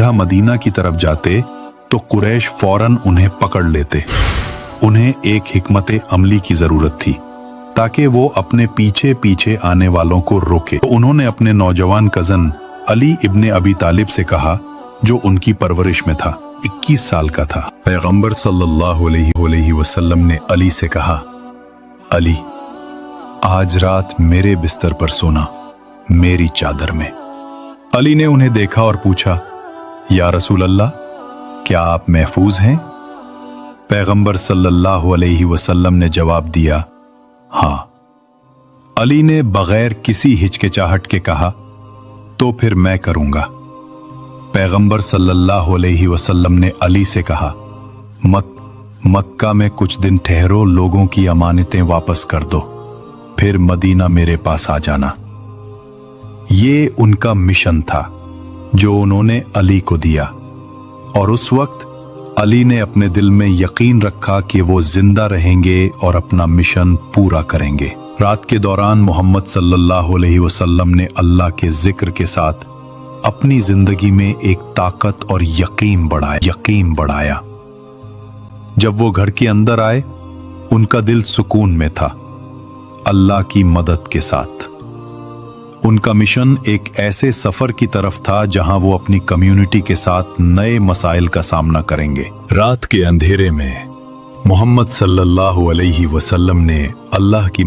सीधा मदीना की तरफ जाते तो कुरैश फौरन उन्हें पकड़ लेते। उन्हें एक हिकमत अमली की जरूरत थी ताकि वो अपने पीछे पीछे आने वालों को रोके। तो उन्होंने अपने नौजवान कजन अली इब्ने अबी तालिब से कहा, जो उनकी परवरिश में था, 21 साल का था। पैगंबर सल्लल्लाहु अलैहि वसल्लम ने अली से कहा, अली, आज रात मेरे बिस्तर पर सोना, मेरी चादर में। अली ने उन्हें देखा और पूछा, या रसूल अल्लाह, क्या आप महफूज हैं? पैगंबर सल्लल्लाहु अलैहि वसल्लम ने जवाब दिया, हाँ। अली ने बगैर किसी हिचकिचाहट के कहा, तो फिर मैं करूंगा। पैगंबर सल्लल्लाहु अलैहि वसल्लम ने अली से कहा, मक्का में कुछ दिन ठहरो, लोगों की अमानतें वापस कर दो, फिर मदीना मेरे पास आ जाना। ये उनका मिशन था जो उन्होंने अली को दिया, और उस वक्त अली ने अपने दिल में यकीन रखा कि वो जिंदा रहेंगे और अपना मिशन पूरा करेंगे। रात के दौरान मोहम्मद सल्लल्लाहु अलैहि वसल्लम ने अल्लाह के जिक्र के साथ अपनी जिंदगी में एक ताकत और यकीन बढ़ाया। जब वो घर के अंदर आए, उनका दिल सुकून में था, अल्लाह की मदद के साथ। उनका मिशन एक ऐसे सफर की तरफ था जहां वो अपनी कम्युनिटी के साथ नए मसाइल का सामना करेंगे। रात के अंधेरे में मोहम्मद सल्लल्लाहु अलैहि वसल्लम ने अल्लाह की